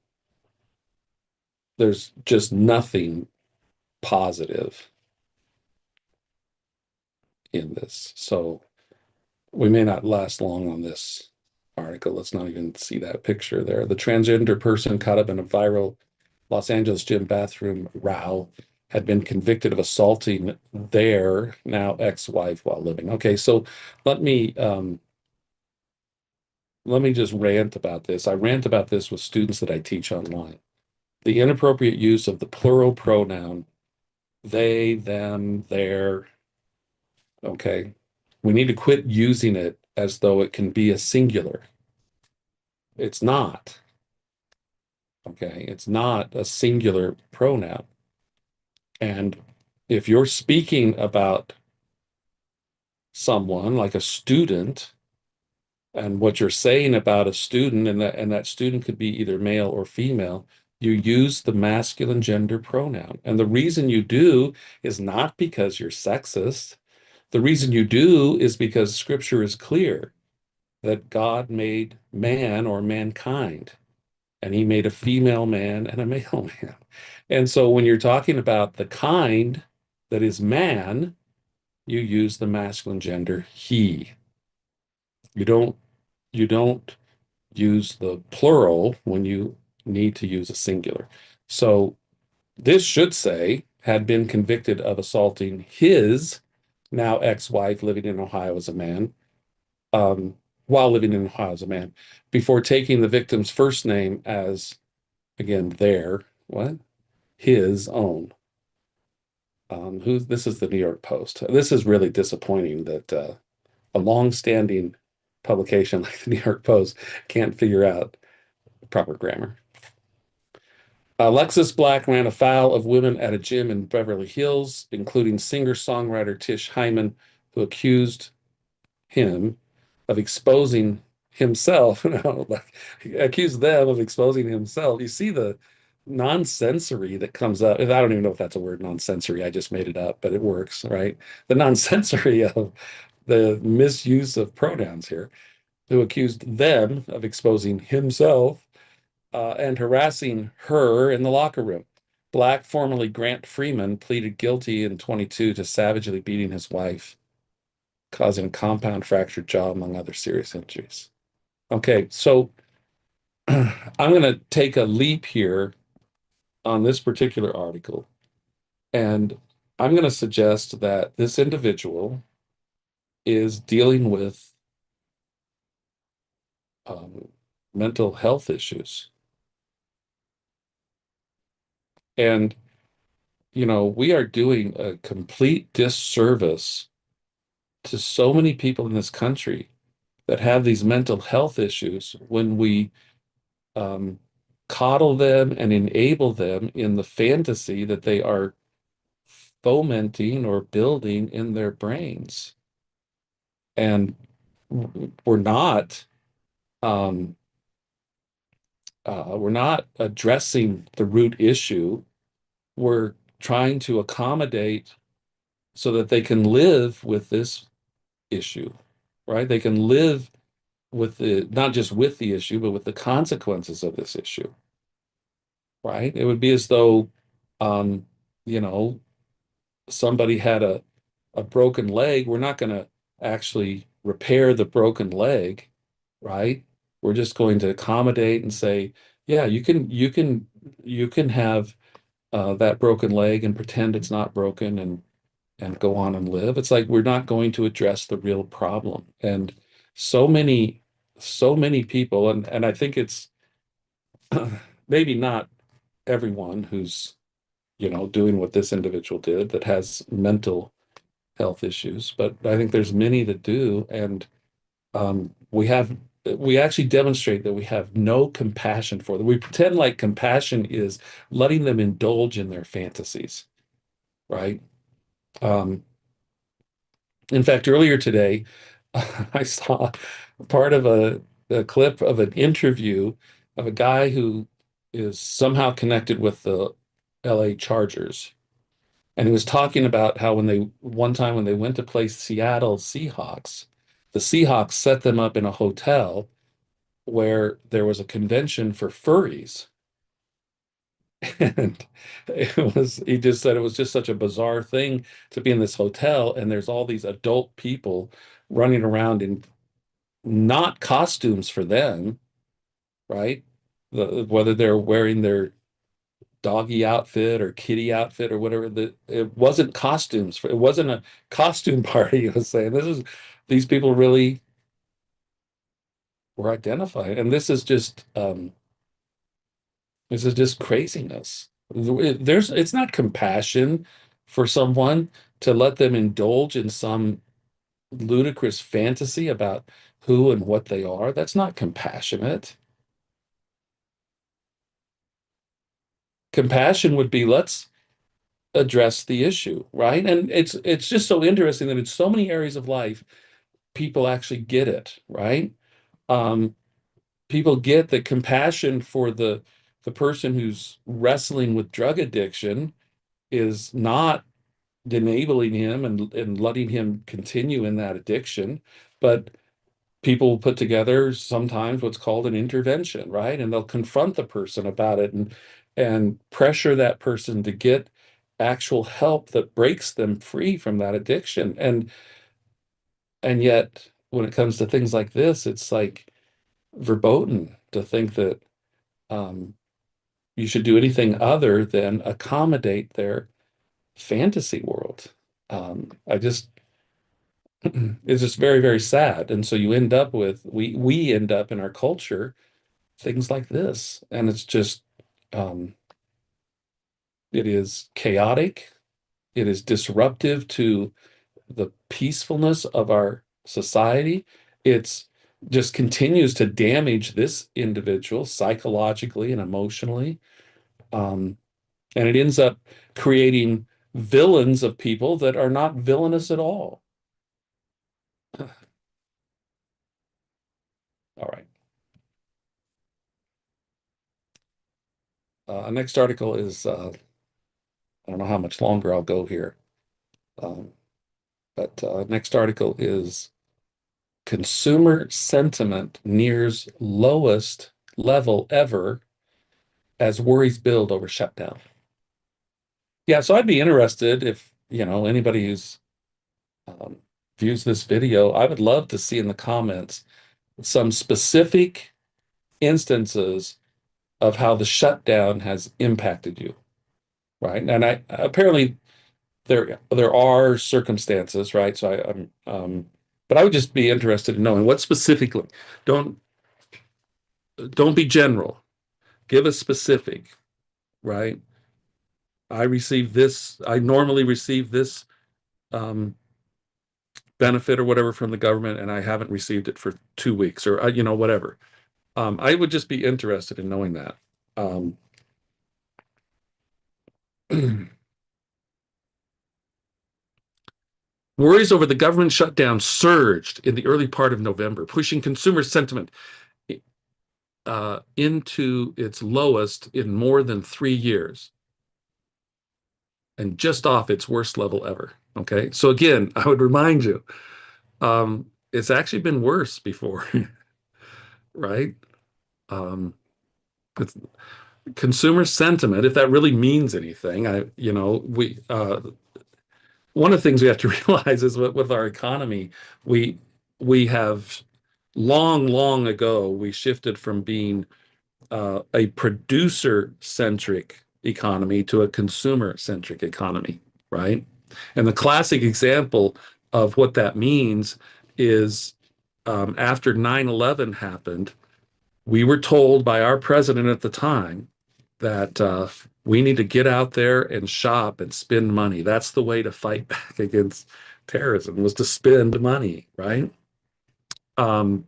there's just nothing positive in this. So we may not last long on this article. Let's not even see that picture there. The transgender person caught up in a viral Los Angeles gym bathroom row had been convicted of assaulting their now ex-wife while living. Okay, so let me let me just rant about this. I rant about this with students that I teach online. The inappropriate use of the plural pronoun they, them, their. Okay. We need to quit using it as though it can be a singular. It's not. Okay. It's not a singular pronoun. And if you're speaking about someone like a student, and what you're saying about a student, and that student could be either male or female, you use the masculine gender pronoun. And the reason you do is not because you're sexist. The reason you do is because scripture is clear that God made man or mankind, and he made a female man and a male man. And so when you're talking about the kind that is man, you use the masculine gender he. You don't you don't use the plural when you need to use a singular. So this should say had been convicted of assaulting his now ex-wife living in Ohio as a man, um, while living in Ohio as a man, before taking the victim's first name as, again, their, what? His own. Who, this is the New York Post. This is really disappointing that a long-standing publication like the New York Post can't figure out proper grammar. Alexis Black ran afoul of women at a gym in Beverly Hills, including singer-songwriter Tish Hyman, who accused him of exposing himself. No, like accused them of exposing himself. You see the nonsensory that comes up. I don't even know if that's a word, nonsensory. I just made it up, but it works, right? The nonsensory of the misuse of pronouns here, who accused them of exposing himself and harassing her in the locker room. Black, formerly Grant Freeman, pleaded guilty in 22 to savagely beating his wife, causing a compound fractured jaw, among other serious injuries. Okay, so I'm going to take a leap here on this particular article, and I'm going to suggest that this individual is dealing with um, mental health issues. And, we are doing a complete disservice to so many people in this country that have these mental health issues when we um, coddle them and enable them in the fantasy that they are fomenting or building in their brains. And we're not um, we're not addressing the root issue. We're trying to accommodate so that they can live with this issue, right? They can live with the not just with the issue, but with the consequences of this issue, right? It would be as though, um, you know, somebody had a broken leg. We're not going to actually repair the broken leg, right? We're just going to accommodate and say, yeah, you can have that broken leg and pretend it's not broken and go on and live. It's like we're not going to address the real problem. And so many so many people, and I think it's maybe not everyone who's, doing what this individual did that has mental health issues, but I think there's many that do, and we actually demonstrate that we have no compassion for them. We pretend like compassion is letting them indulge in their fantasies, right? Um, in fact, earlier today, I saw part of a clip of an interview of a guy who is somehow connected with the LA Chargers. And he was talking about how one time when they went to play Seattle Seahawks, the Seahawks set them up in a hotel where there was a convention for furries. And he just said it was just such a bizarre thing to be in this hotel and there's all these adult people running around in not costumes for them, right? Whether they're wearing their doggy outfit or kitty outfit or whatever, it wasn't costumes it wasn't a costume party. I was saying these people really were identified, and this is just craziness. It's not compassion for someone to let them indulge in some ludicrous fantasy about who and what they are. That's not compassionate. Compassion would be, let's address the issue, right? And it's just so interesting that in so many areas of life, people actually get it, right? Um, People get that compassion for the person who's wrestling with drug addiction is not enabling him and letting him continue in that addiction, but people will put together sometimes what's called an intervention, right? And they'll confront the person about it and pressure that person to get actual help that breaks them free from that addiction. And yet when it comes to things like this, it's like verboten to think that um, you should do anything other than accommodate their fantasy world. I just It's just very, very sad. And so you end up with we end up in our culture things like this. And it's just um it is chaotic, it is disruptive to the peacefulness of our society. It's just continues to damage this individual psychologically and emotionally. Um, and it ends up creating villains of people that are not villainous at all. All right. Next article is I don't know how much longer I'll go here. Um, but next article is consumer sentiment nears lowest level ever as worries build over shutdown. Yeah, so I'd be interested if, anybody who's um, views this video, I would love to see in the comments some specific instances of how the shutdown has impacted you, right? And I apparently there are circumstances, right? So but I would just be interested in knowing what specifically. Don't don't be general. Give us specific, right? I receive this. I normally receive this um, benefit or whatever from the government, and I haven't received it for 2 weeks or whatever. I would just be interested in knowing that. Um, Worries over the government shutdown surged in the early part of November, pushing consumer sentiment into its lowest in more than 3 years and just off its worst level ever. Okay. So again, I would remind you, it's actually been worse before, right? Um, it's consumer sentiment, if that really means anything, one of the things we have to realize is with our economy, we we have long ago we shifted from being a producer-centric economy to a consumer-centric economy, right? And the classic example of what that means is after 9/11 happened, we were told by our president at the time that we need to get out there and shop and spend money. That's the way to fight back against terrorism, was to spend money, right? Um,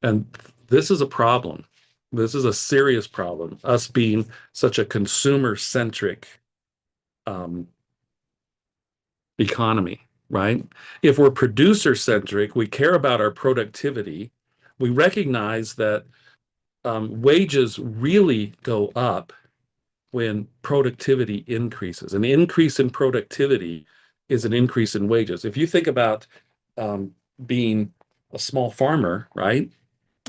and this is a problem. This is a serious problem, us being such a consumer-centric um, economy, right? If we're producer-centric, we care about our productivity. We recognize that wages really go up when productivity increases. An increase in productivity is an increase in wages. If you think about um, being a small farmer, right?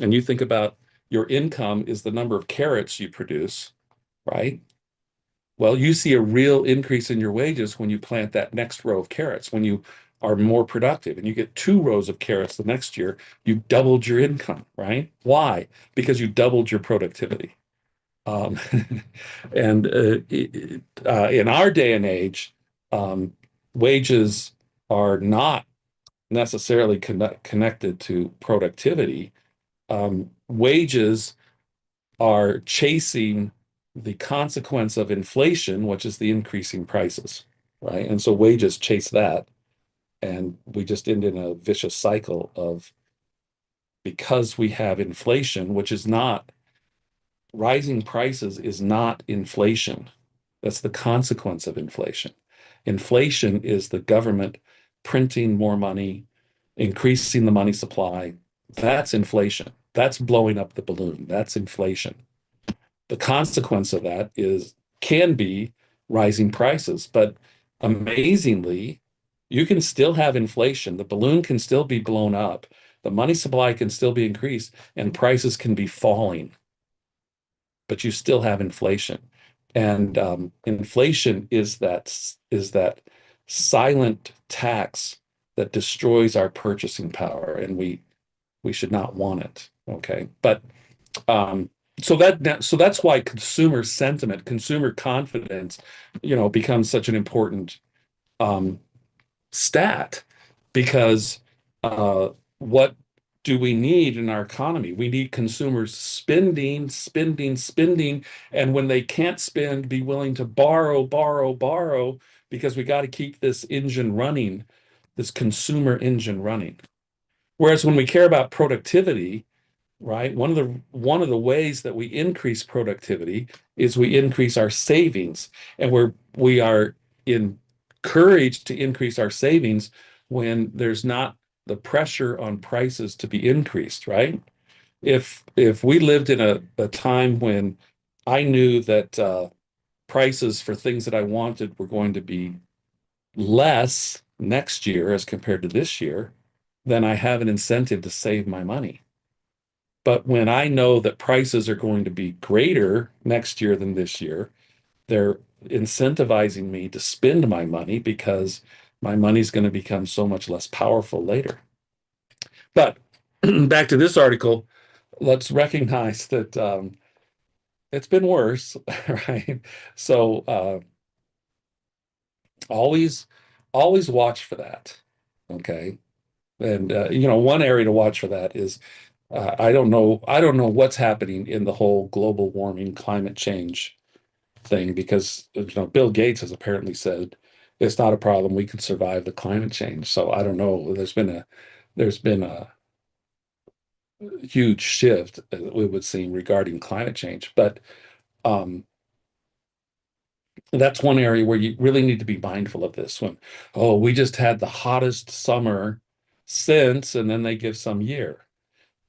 And you think about your income is the number of carrots you produce, right? Well, you see a real increase in your wages when you plant that next row of carrots, when you are more productive and you get 2 rows of carrots the next year, you doubled your income, right? Why? Because you doubled your productivity. Um, and in our day and age, um, wages are not necessarily connected to productivity. Wages are chasing the consequence of inflation, which is the increasing prices, right? And so wages chase that. And we just end in a vicious cycle of, because we have inflation, which is not rising prices, is not inflation. That's the consequence of inflation. Inflation is the government printing more money, increasing the money supply. That's inflation. That's blowing up the balloon. That's inflation. The consequence of that is, can be, rising prices. But amazingly, you can still have inflation. The balloon can still be blown up. The money supply can still be increased, and prices can be falling, but you still have inflation. And inflation is that silent tax that destroys our purchasing power, and we should not want it. Okay, but um, so that's why consumer sentiment, consumer confidence, becomes such an important um, stat, because uh, what do we need in our economy? We need consumers spending, spending, spending, and when they can't spend, be willing to borrow, borrow, borrow, because we got to keep this engine running, this consumer engine running. Whereas when we care about productivity, right, one of the ways that we increase productivity is we increase our savings, and we are encouraged to increase our savings when there's not the pressure on prices to be increased, right? If we lived in a time when I knew that prices for things that I wanted were going to be less next year as compared to this year, then I have an incentive to save my money. But when I know that prices are going to be greater next year than this year, they're incentivizing me to spend my money, because my money's going to become so much less powerful later. But back to this article, let's recognize that it's been worse, right? So always, always watch for that. Okay. And one area to watch for that is, I don't know what's happening in the whole global warming, climate change thing, because Bill Gates has apparently said it's not a problem. We can survive the climate change. So I don't know. There's been a huge shift, it would seem, regarding climate change. But um, that's one area where you really need to be mindful of this. When, oh, we just had the hottest summer since, and then they give some year.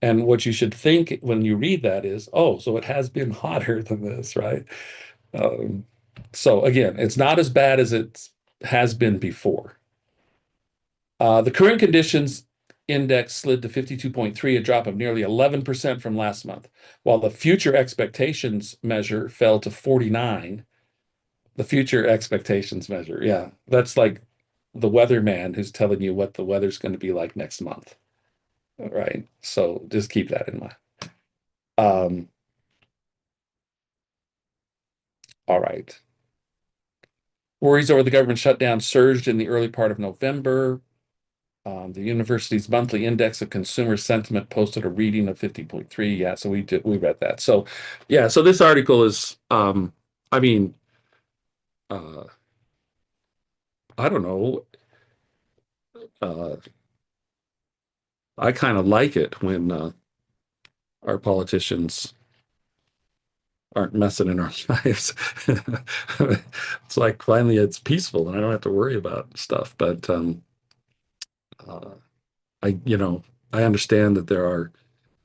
And what you should think when you read that is, oh, so it has been hotter than this, right? Um, so again, it's not as bad as it has been before. The current conditions index slid to 52.3, a drop of nearly 11% from last month, while the future expectations measure fell to 49. The future expectations measure, yeah, that's like the weatherman who's telling you what the weather's going to be like next month, right? So just keep that in mind. Um, all right. Worries over the government shutdown surged in the early part of November. The university's monthly index of consumer sentiment posted a reading of 50.3. Yeah, so we read that. So yeah, so this article is I mean, uh I don't know. Uh I kind of like it when our politicians aren't messing in our lives. It's like finally it's peaceful and I don't have to worry about stuff. But uh you know, I understand that there are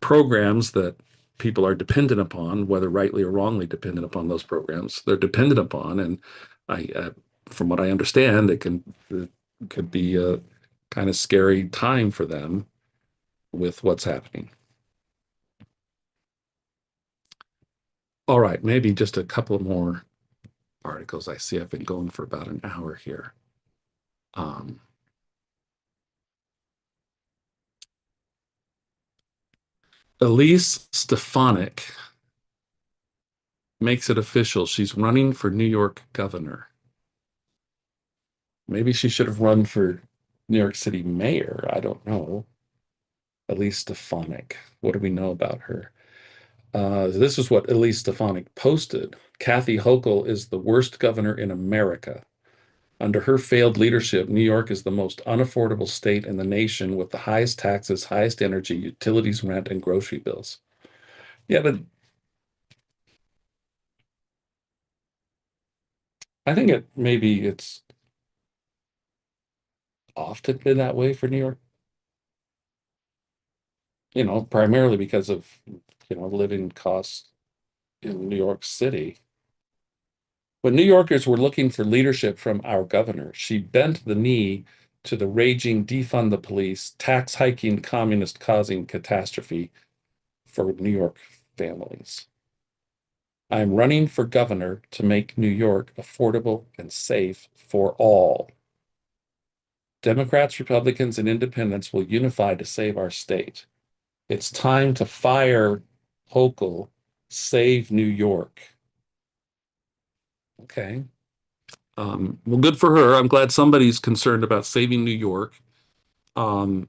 programs that people are dependent upon, whether rightly or wrongly dependent upon those programs. They're dependent upon, and from what I understand, it could be a kind of scary time for them with what's happening. All right, maybe just a couple more articles. I see I've been going for about an hour here. Um, Elise Stefanik makes it official. She's running for New York governor. Maybe she should have run for New York City mayor. I don't know. Elise Stefanik. What do we know about her? This is what Elise Stefanik posted. Kathy Hochul is the worst governor in America. Under her failed leadership, New York is the most unaffordable state in the nation with the highest taxes, highest energy, utilities, rent, and grocery bills. Yeah, but I think maybe it's often been that way for New York, primarily because of, living costs in New York City. When New Yorkers were looking for leadership from our governor, she bent the knee to the raging defund the police, tax hiking communist causing catastrophe for New York families. I'm running for governor to make New York affordable and safe for all. Democrats, Republicans, and independents will unify to save our state. It's time to fire Hochul, save New York. Okay. Well, good for her. I'm glad somebody's concerned about saving New York. Um,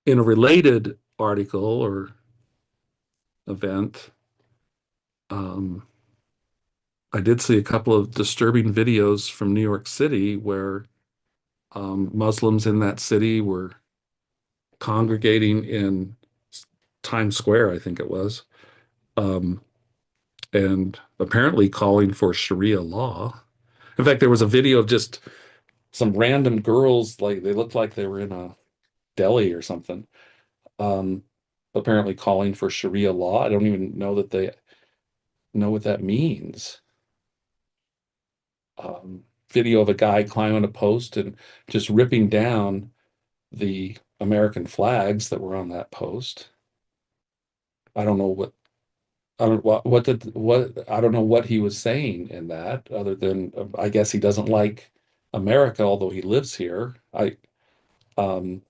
in a related article or event, um, I did see a couple of disturbing videos from New York City where Muslims in that city were congregating in Times Square, I think it was, um, and apparently calling for Sharia law. In fact, there was a video of just some random girls, like they looked like they were in a deli or something, um, apparently calling for Sharia law. I don't even know that they know what that means. Video of a guy climbing a post and just ripping down the American flags that were on that post. I don't know what I don't what did what I don't know what he was saying in that other than I guess he doesn't like America, although he lives here. Um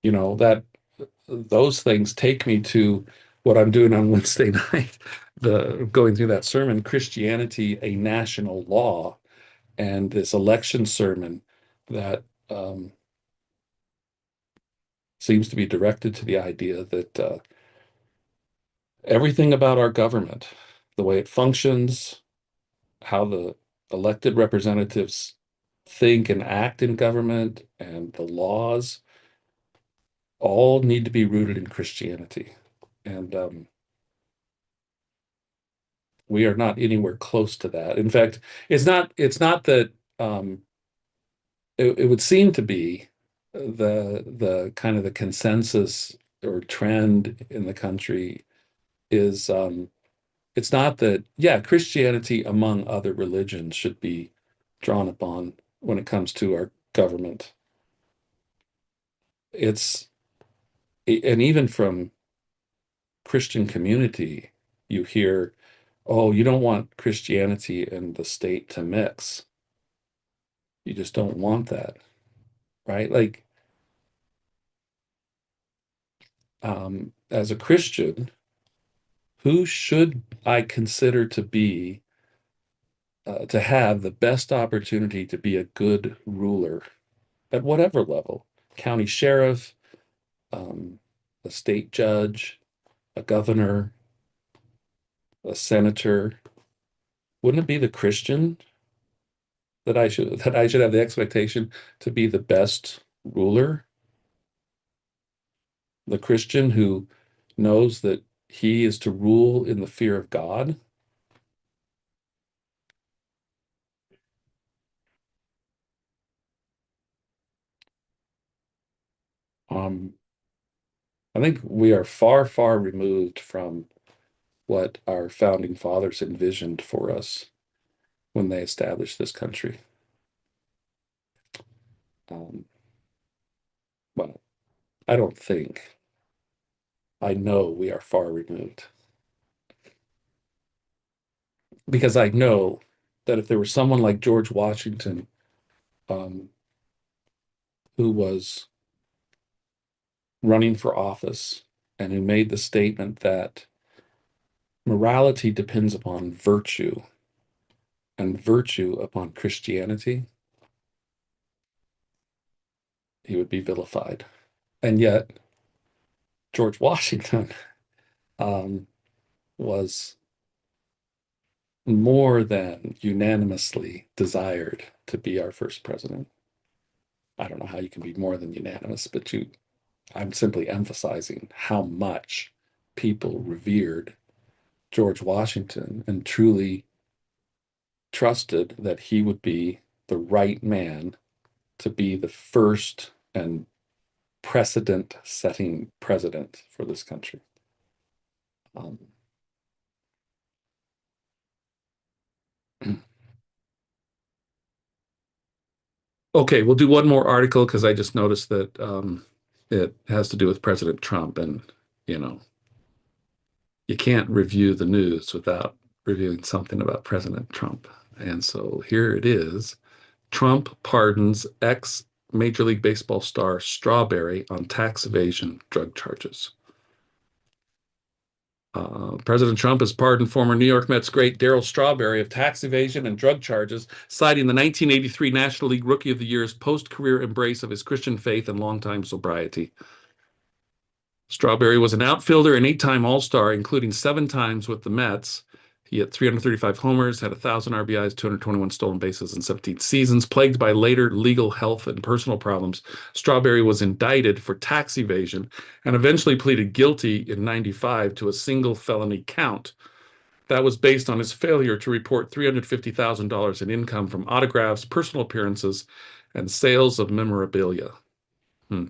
that those things take me to what I'm doing on Wednesday night, the going through that sermon, Christianity, a National Law, and this election sermon that seems to be directed to the idea that everything about our government, the way it functions, how the elected representatives think and act in government, and the laws all need to be rooted in Christianity. And we are not anywhere close to that. In fact, it's not that it would seem to be the kind of the consensus or trend in the country is it's not that, yeah, Christianity among other religions should be drawn upon when it comes to our government. It's and even from Christian community, you hear, oh, you don't want Christianity and the state to mix. You just don't want that, right? Like, as a Christian, who should I consider to be to have the best opportunity to be a good ruler at whatever level, county sheriff, um, a state judge, a governor, a senator, wouldn't it be the Christian that I should have the expectation to be the best ruler? The Christian who knows that he is to rule in the fear of God? Um, I think we are far, far removed from what our founding fathers envisioned for us when they established this country. Um, well, I don't think. I know we are far removed because I know that if there was someone like George Washington, um, who was running for office and who made the statement that morality depends upon virtue and virtue upon Christianity, he would be vilified. And yet, George Washington um, was more than unanimously desired to be our first president. I don't know how you can be more than unanimous, but I'm simply emphasizing how much people revered George Washington and truly trusted that he would be the right man to be the first and precedent-setting president for this country. Um, okay, we'll do one more article because I just noticed that it has to do with President Trump, and you know, you can't review the news without reviewing something about President Trump. And so here it is. Trump pardons ex Major League Baseball star Strawberry on tax evasion drug charges. President Trump has pardoned former New York Mets great Darryl Strawberry of tax evasion and drug charges, citing the 1983 National League Rookie of the Year's post-career embrace of his Christian faith and longtime sobriety. Strawberry was an outfielder and eight-time All-Star, including seven times with the Mets. He had 335 homers, had 1,000 RBIs, 221 stolen bases in 17 seasons. Plagued by later legal health and personal problems, Strawberry was indicted for tax evasion and eventually pleaded guilty in 95 to a single felony count. That was based on his failure to report $350,000 in income from autographs, personal appearances, and sales of memorabilia. Hmm.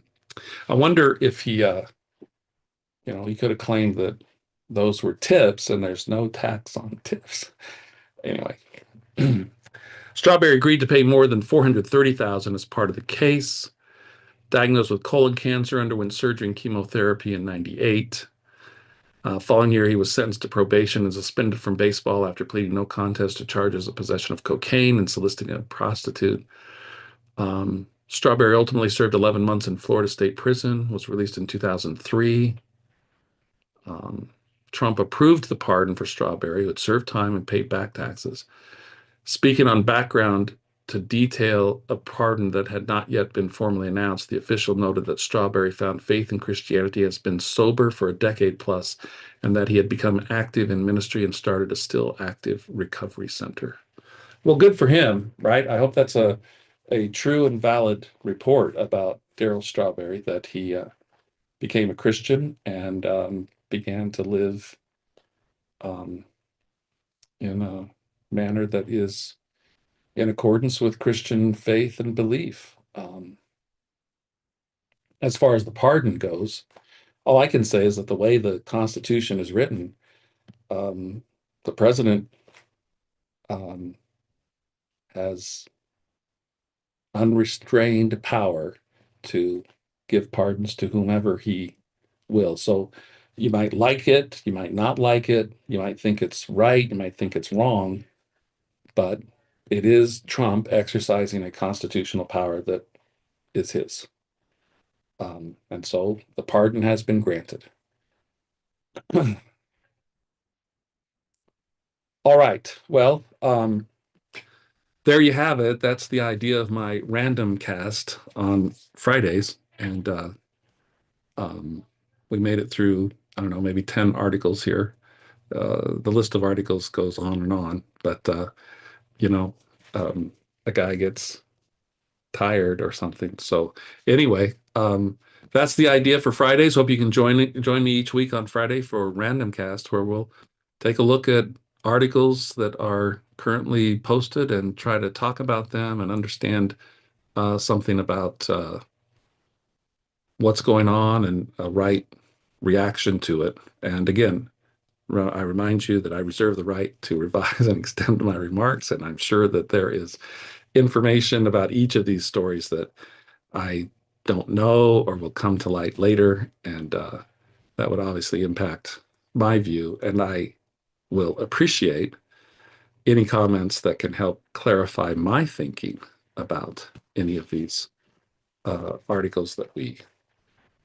I wonder if he could have claimed that those were tips and there's no tax on tips. Anyway, Strawberry agreed to pay more than 430,000 as part of the case. Diagnosed with colon cancer, underwent surgery and chemotherapy in 98. Following year, he was sentenced to probation and suspended from baseball after pleading no contest to charges of possession of cocaine and soliciting a prostitute. Strawberry ultimately served 11 months in Florida State Prison, was released in 2003. Um, Trump approved the pardon for Strawberry, who had served time and paid back taxes. Speaking on background to detail a pardon that had not yet been formally announced, the official noted that Strawberry found faith in Christianity, has been sober for a decade plus, and that he had become active in ministry and started a still active recovery center. Well, good for him, right? I hope that's a true and valid report about Darryl Strawberry, that he became a Christian and began to live um, in a manner that is in accordance with Christian faith and belief. As far as the pardon goes, all I can say is that the way the Constitution is written, um, the president um, has unrestrained power to give pardons to whomever he will. So you might like it, you might not like it, you might think it's right, you might think it's wrong, but it is Trump exercising a constitutional power that is his. And so the pardon has been granted. All right. Well, there you have it. That's the idea of my random cast on Fridays. And um, we made it through, I don't know, maybe 10 articles here. The list of articles goes on and on, but you know, um, a guy gets tired or something. So anyway, that's the idea for Fridays. Hope you can join me each week on Friday for Randomcast, where we'll take a look at articles that are currently posted and try to talk about them and understand something about what's going on and a right reaction to it. And again, I remind you that I reserve the right to revise and extend my remarks, and I'm sure that there is information about each of these stories that I don't know or will come to light later, and that would obviously impact my view. And I will appreciate any comments that can help clarify my thinking about any of these articles that we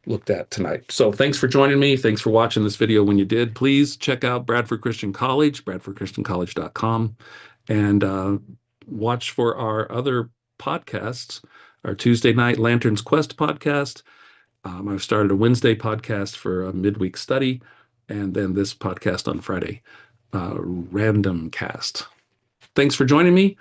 looked at tonight. So thanks for joining me. Thanks for watching this video when you did. Please check out Bradford Christian College, bradfordchristiancollege.com, and watch for our other podcasts, our Tuesday night Lanterns Quest podcast. I've started a Wednesday podcast for a midweek study, and then this podcast on Friday, Randomcast. Thanks for joining me.